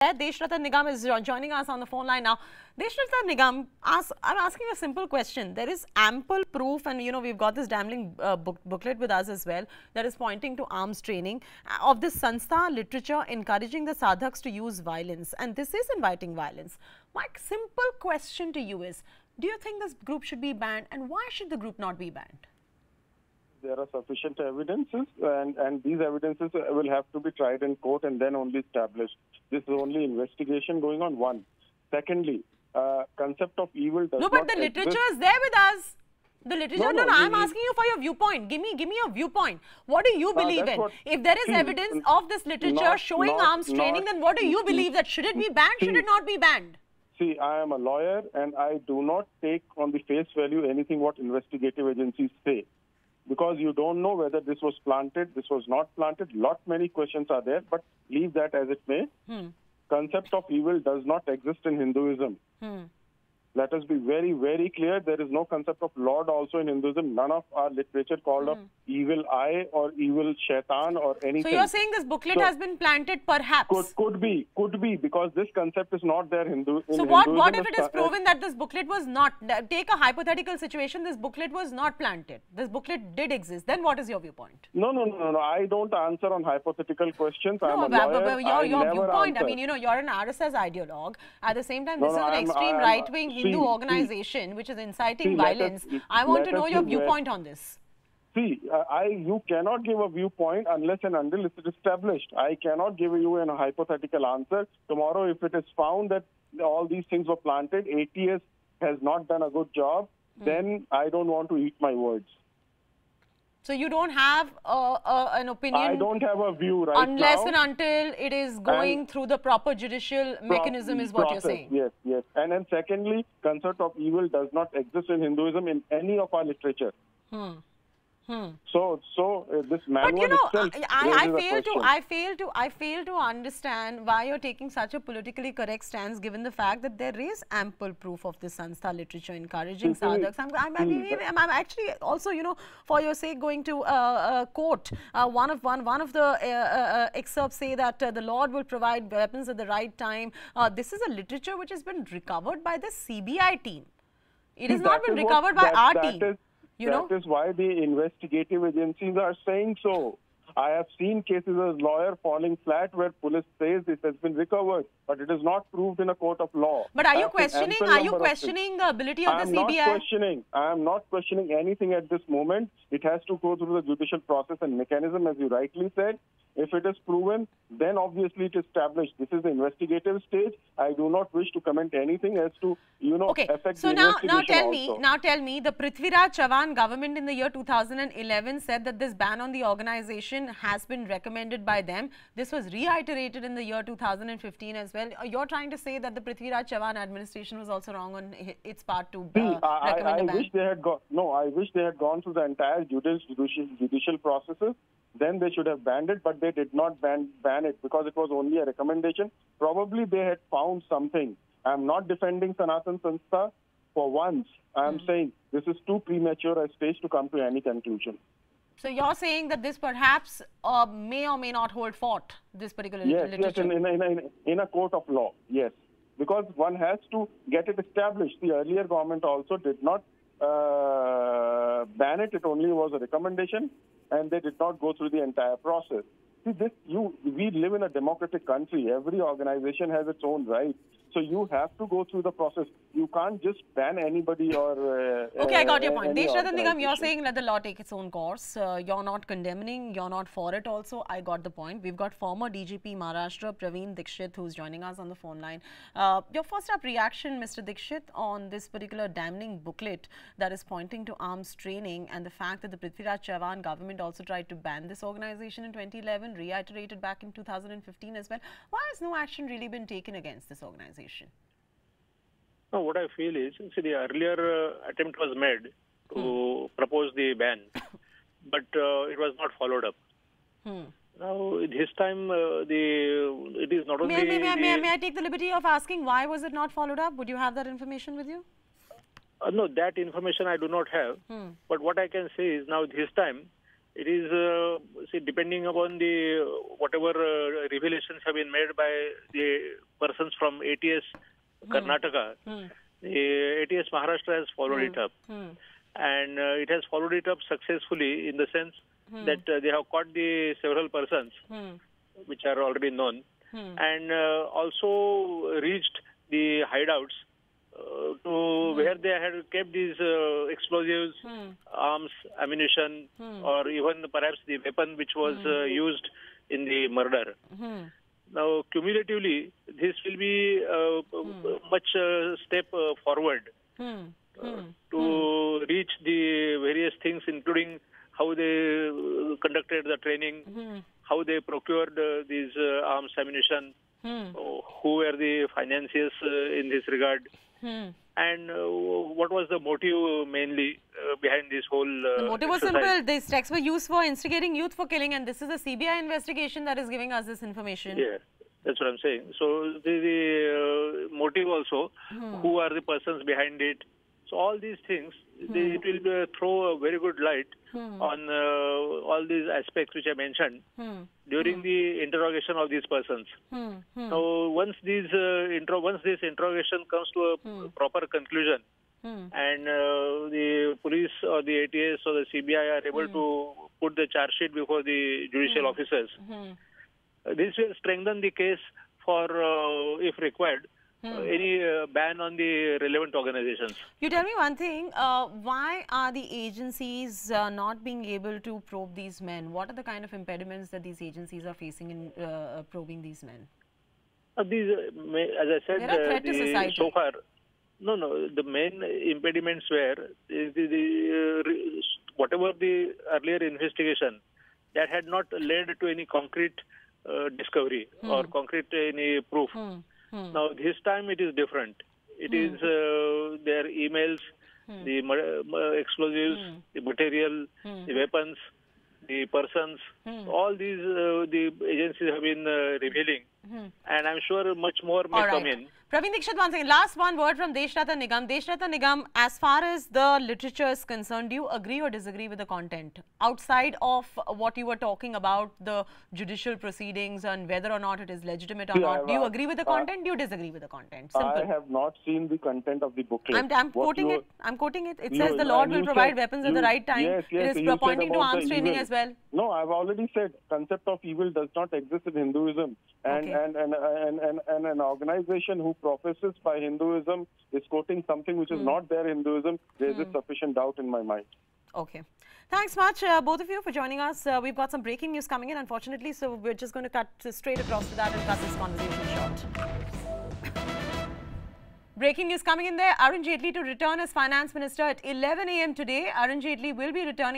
Deshratan Nigam is joining us on the phone line now. Deshratan Nigam, I'm asking a simple question. There is ample proof, and we've got this damning booklet with us as well, that is pointing to arms training of this sanstha literature encouraging the sadhaks to use violence, and this is inviting violence. My simple question to you is, do you think this group should be banned, and why should the group not be banned? There are sufficient evidences, and these evidences will have to be tried in court and then only established. This is only investigation going on, one. Secondly, concept of evil does not but the literature is there with us. The literature, no, I'm asking you for your viewpoint. Give me your viewpoint. What do you believe in? If there is evidence of this literature showing arms training, then what do you believe? That should it be banned, should it not be banned? See, I am a lawyer and I do not take on the face value anything what investigative agencies say. Because you don't know whether this was planted, this was not planted. Many questions are there, but leave that as it may. Concept of evil does not exist in Hinduism. Let us be very, very clear. There is no concept of Lord also in Hinduism. None of our literature called of evil eye or evil shaitan or anything. So you're saying this booklet has been planted perhaps? Could be, because this concept is not there in Hinduism. So what if it is proven that this booklet was not, take a hypothetical situation, this booklet was not planted. This booklet did exist. Then what is your viewpoint? No. I don't answer on hypothetical questions. No, I'm a lawyer. Your viewpoint, answer. I mean, you're an RSS ideologue. At the same time, this is an extreme right-wing Hindu organization which is inciting violence. I want to know your viewpoint on this. See, you cannot give a viewpoint unless and until it is established. I cannot give you a hypothetical answer. Tomorrow, if it is found that all these things were planted, ATS has not done a good job, then I don't want to eat my words. So you don't have an opinion? I don't have a view right now. Unless and until it is going through the proper judicial mechanism is what you're saying. Yes. And then secondly, concept of evil does not exist in Hinduism in any of our literature. So this manual itself I fail to understand why you're taking such a politically correct stance, given the fact that there is ample proof of this sanstha literature encouraging sadhaks. I'm actually also, for your sake, going to quote one of the excerpts say that the Lord will provide weapons at the right time. This is a literature which has been recovered by the CBI team. It has not been recovered by our team. That is why the investigative agencies are saying so. I have seen cases as lawyer falling flat where police says this has been recovered, but it is not proved in a court of law. But are you questioning the ability of the CBI? I am not questioning anything at this moment. It has to go through the judicial process and mechanism, as you rightly said. If it is proven, then obviously it is established. This is the investigative stage. I do not wish to comment anything as to, affect the investigation now tell me, the Prithviraj Chavan government in the year 2011 said that this ban on the organization has been recommended by them. This was reiterated in the year 2015 as well. You're trying to say that the Prithviraj Chavan administration was also wrong on its part to recommend a ban? I wish they had gone through the entire judicial processes. Then they should have banned it, but they did not ban it because it was only a recommendation. Probably they had found something. I am not defending Sanathan Sanstha for once. I am saying this is too premature a stage to come to any conclusion. So you're saying that this perhaps may or may not hold fort, this particular literature? Yes, in a court of law, yes. Because one has to get it established. The earlier government also did not ban it. It only was a recommendation. And they did not go through the entire process. See, we live in a democratic country. Every organization has its own rights. So you have to go through the process. You can't just ban anybody or... okay, I got your point. Deshratan Nigam, you're saying let the law take its own course. You're not condemning, you're not for it also. I got the point. We've got former DGP Maharashtra, Praveen Dikshit, who's joining us on the phone line. Your first up reaction, Mr. Dikshit, on this particular damning booklet that is pointing to arms training and the fact that the Prithviraj Chavan government also tried to ban this organization in 2011, reiterated back in 2015 as well. Why has no action really been taken against this organization? No, what I feel is, see, the earlier attempt was made to propose the ban, but it was not followed up. Now, this time, it is not only... May I take the liberty of asking why was it not followed up? Would you have that information with you? No, that information I do not have. But what I can say is now this time, It is, see, depending upon the whatever revelations have been made by the persons from ATS Karnataka, the ATS Maharashtra has followed it up. And it has followed it up successfully in the sense that they have caught the several persons which are already known and also reached the hideouts to where they had kept these explosives, arms, ammunition, or even perhaps the weapon which was used in the murder. Now, cumulatively, this will be much step forward to reach the various things, including how they conducted the training, how they procured these arms, ammunition, who were the financiers in this regard, and what was the motive mainly behind this whole The motive was exercise. simple. These texts were used for instigating youth for killing, and this is a CBI investigation that is giving us this information. Yeah, that's what I'm saying. So the motive also, who are the persons behind it. So all these things, it will throw a very good light on all these aspects which I mentioned during the interrogation of these persons. Now, once this interrogation comes to a proper conclusion, and the police or the ATS or the CBI are able to put the charge sheet before the judicial officers, this will strengthen the case for, if required, any ban on the relevant organizations. You tell me one thing, why are the agencies not being able to probe these men? What are the kind of impediments that these agencies are facing in probing these men? These, as I said, They're a threat to society. so far, the main impediments were whatever the earlier investigation that had not led to any concrete discovery or concrete any proof. Now, this time it is different. It is their emails, the explosives, the material, the weapons, the persons, all these the agencies have been revealing. And I'm sure much more may come in. Praveen Dikshit, one second. Last one word from Deshrata Nigam. Deshrata Nigam, as far as the literature is concerned, do you agree or disagree with the content? Outside of what you were talking about, the judicial proceedings and whether or not it is legitimate or not, do you agree with the content? Do you disagree with the content? Simple. I have not seen the content of the booklet. I'm quoting it. I'm quoting it. It says the Lord will provide weapons at the right time. Yes, it is pointing to arms training as well. No, I've already said concept of evil does not exist in Hinduism. And an organization who professes by Hinduism is quoting something which is not there in Hinduism, there is sufficient doubt in my mind. Okay. Thanks much, both of you, for joining us. We've got some breaking news coming in, unfortunately, so we're just going to cut straight across to that and cut this conversation short. Breaking news coming in there. Arun Chaiti to return as finance minister at 11 a.m. today. Arun Chaiti will be returning